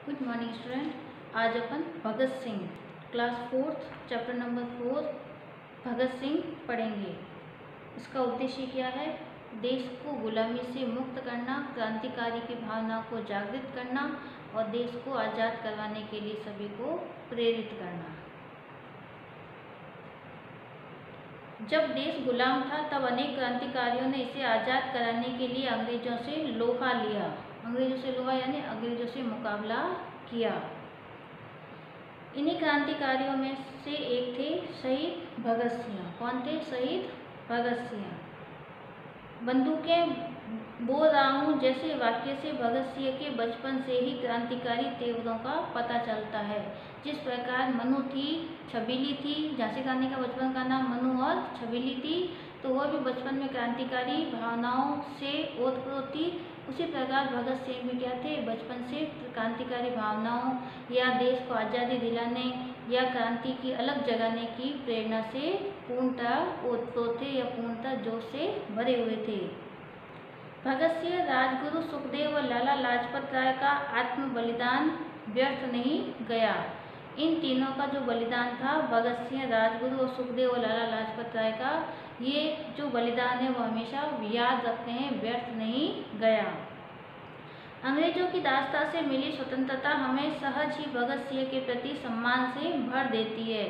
Good morning student. आज अपन Bhagat Singh class 4th chapter number 4 Bhagat Singh पढ़ेंगे। इसका उद्देश्य क्या है? देश को गुलामी से मुक्त करना, क्रांतिकारी की भावना को जागृत करना और देश को आज़ाद करवाने के लिए सभी को प्रेरित करना। जब देश गुलाम था तब अनेक क्रांतिकारियों ने इसे आज़ाद कराने के लिए अंग्रेजों से लोहा लिया। अंग्रेजों से लोहा यानी अंग्रेजों से मुकाबला किया। इन्हीं क्रांतिकारियों में से एक थे शहीद भगत सिंह। कौन थे? शहीद भगत सिंह। बंदूकें बो रहा हूँ जैसे वाक्य से भगत सिंह के बचपन से ही क्रांतिकारी तेवरों का पता चलता है। जिस प्रकार मनु थी, छबीली थी, झांसी की रानी का बचपन का नाम मनु और छबीली थी, तो वह भी बचपन में क्रांतिकारी भावनाओं से ओतप्रोत थी। उसी प्रकार भगत सिंह भी क्या थे? बचपन से क्रांतिकारी भावनाओं या देश को आज़ादी दिलाने या क्रांति की अलग जगाने की प्रेरणा से पूर्णतः ओतप्रोत थे या पूर्णतः जोश से भरे हुए थे। भगत सिंह, राजगुरु सुखदेव और लाला लाजपत राय का आत्म बलिदान व्यर्थ नहीं गया। इन तीनों का जो बलिदान था, भगत सिंह, राजगुरु और सुखदेव और लाला लाजपत राय का, ये जो बलिदान है वो हमेशा याद रखते हैं, व्यर्थ नहीं गया। अंग्रेजों की दास्ता से मिली स्वतंत्रता हमें सहज ही भगत सिंह के प्रति सम्मान से भर देती है।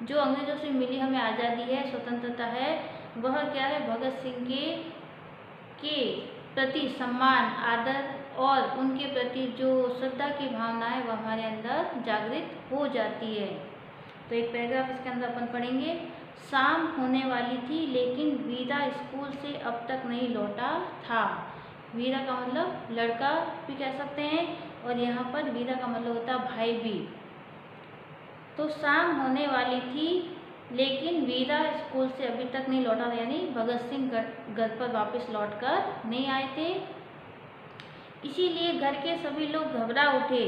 जो अंग्रेजों से मिली हमें आज़ादी है, स्वतंत्रता है, वह क्या है? भगत सिंह के प्रति सम्मान, आदर और उनके प्रति जो श्रद्धा की भावना है वह हमारे अंदर जागृत हो जाती है। तो एक पैराग्राफ इसके अंदर अपन पढ़ेंगे। शाम होने वाली थी लेकिन वीरा स्कूल से अब तक नहीं लौटा था। वीरा का मतलब लड़का भी कह सकते हैं और यहाँ पर वीरा का मतलब होता है भाई भी। तो शाम होने वाली थी लेकिन वीरा स्कूल से अभी तक नहीं लौटा था, यानी भगत सिंह घर पर वापस लौटकर नहीं आए थे। इसीलिए घर के सभी लोग घबरा उठे।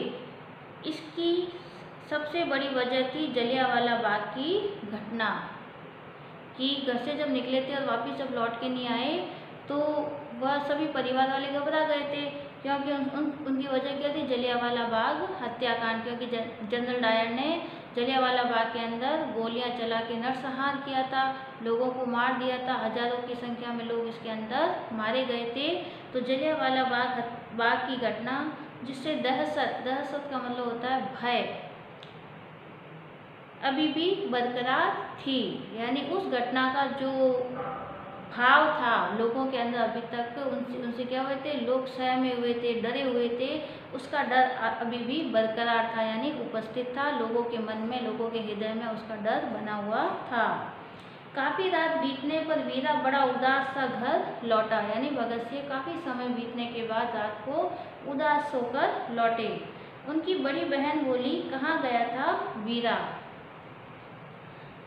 इसकी सबसे बड़ी वजह थी जलियांवाला बाग की घटना, कि घर से जब निकले थे और वापस जब लौट के नहीं आए तो वह सभी परिवार वाले घबरा गए थे, क्योंकि उनकी वजह क्या थी? जलियांवाला बाग हत्याकांड। क्योंकि जनरल डायर ने जलियांवाला बाग के अंदर गोलियां चला के नरसंहार किया था, लोगों को मार दिया था, हजारों की संख्या में लोग इसके अंदर मारे गए थे। तो जलियांवाला बाग की घटना, जिससे दहशत का मतलब होता है भय, अभी भी बरकरार थी। यानी उस घटना का जो भाव था लोगों के अंदर अभी तक, उनसे क्या हुए थे? लोग सहमे हुए थे, डरे हुए थे। उसका डर अभी भी बरकरार था, यानी उपस्थित था लोगों के मन में, लोगों के हृदय में उसका डर बना हुआ था। काफ़ी रात बीतने पर वीरा बड़ा उदास सा घर लौटा। यानी भगत सिंह काफ़ी समय बीतने के बाद रात को उदास होकर लौटे। उनकी बड़ी बहन बोली, कहाँ गया था वीरा?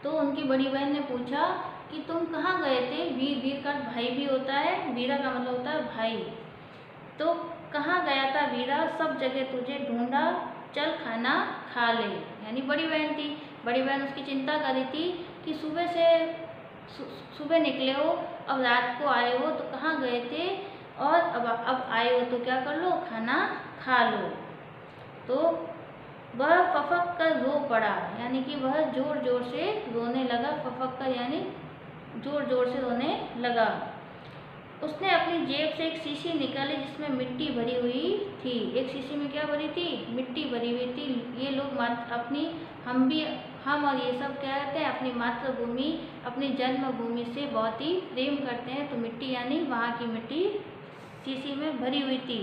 तो उनकी बड़ी बहन ने पूछा कि तुम कहाँ गए थे? वीर का भाई भी होता है, वीरा का मतलब होता है भाई। तो कहाँ गया था वीरा? सब जगह तुझे ढूंढा, चल खाना खा ले। यानी बड़ी बहन थी, बड़ी बहन उसकी चिंता कर रही थी कि सुबह निकले हो, अब रात को आए हो तो कहाँ गए थे, और अब आए हो तो क्या कर लो? खाना खा लो। तो वह फफक कर रो पड़ा, यानी कि वह जोर जोर से रोने लगा। फफक कर यानी जोर जोर से रोने लगा। उसने अपनी जेब से एक शीशी निकाली जिसमें मिट्टी भरी हुई थी। एक शीशी में क्या भरी थी? मिट्टी भरी हुई थी। ये लोग हम और ये सब क्या कहते हैं? अपनी मातृभूमि, अपनी जन्मभूमि से बहुत ही प्रेम करते हैं। तो मिट्टी यानी वहाँ की मिट्टी शीशी में भरी हुई थी।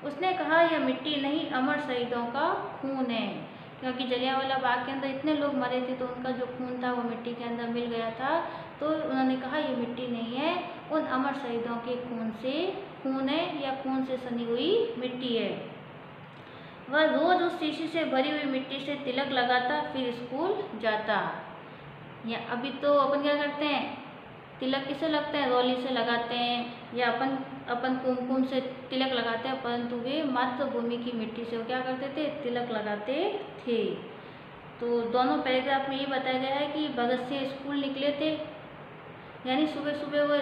उसने कहा, यह मिट्टी नहीं, अमर शहीदों का खून है। क्योंकि जलियांवाला बाग के अंदर इतने लोग मरे थे तो उनका जो खून था वो मिट्टी के अंदर मिल गया था। तो उन्होंने कहा ये मिट्टी नहीं है, उन अमर शहीदों के खून है या खून से सनी हुई मिट्टी है। वह रोज उस शीशी से भरी हुई मिट्टी से तिलक लगाता, फिर स्कूल जाता। या अभी तो अपन क्या करते हैं? तिलक किसे लगते हैं? रोली से लगाते हैं, या अपन कुमकुम से तिलक लगाते हैं, परंतु वे मातृभूमि की मिट्टी से वो क्या करते थे? तिलक लगाते थे। तो दोनों पैराग्राफ में ये बताया गया है कि भगत सिंह स्कूल निकले थे, यानी सुबह सुबह वो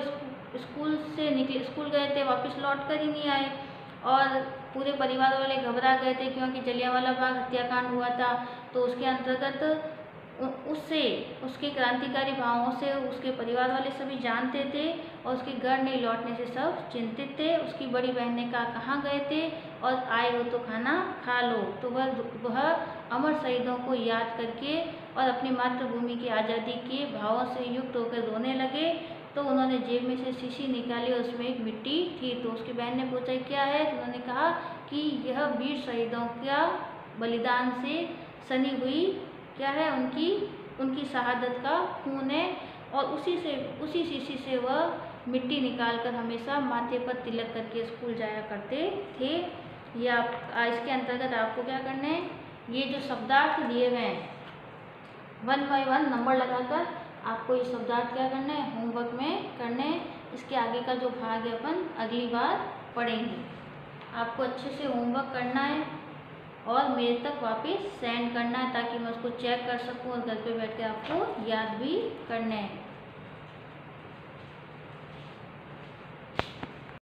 स्कूल से निकले, स्कूल गए थे, वापस लौट कर ही नहीं आए। और पूरे परिवार वाले घबरा गए थे क्योंकि जलियांवाला बाग हत्याकांड हुआ था। तो उसके अंतर्गत उससे उसके क्रांतिकारी भावों से उसके परिवार वाले सभी जानते थे और उसके घर नहीं लौटने से सब चिंतित थे। उसकी बड़ी बहन ने कहा कहाँ गए थे और आए हो तो खाना खा लो। तो वह अमर शहीदों को याद करके और अपनी मातृभूमि की आज़ादी के भावों से युक्त होकर रोने लगे। तो उन्होंने जेब में से शीशी निकाली और उसमें एक मिट्टी थी। तो उसकी बहन ने पूछा क्या है, तो उन्होंने कहा कि यह वीर शहीदों का बलिदान से सनी हुई क्या है, उनकी शहादत का खून है। और उसी शीशी से वह मिट्टी निकालकर हमेशा माथे पर तिलक करके स्कूल जाया करते थे। या इसके अंतर्गत आपको क्या करना है, ये जो शब्दार्थ दिए हुए हैं 1 बाय 1 नंबर लगाकर आपको ये शब्दार्थ क्या करना है, होमवर्क में करने हैं। इसके आगे का जो भाग है अपन अगली बार पढ़ेंगे। आपको अच्छे से होमवर्क करना है और मेरे तक वापस सेंड करना है ताकि मैं उसको चेक कर सकूं और घर पे बैठ के आपको याद भी करना है।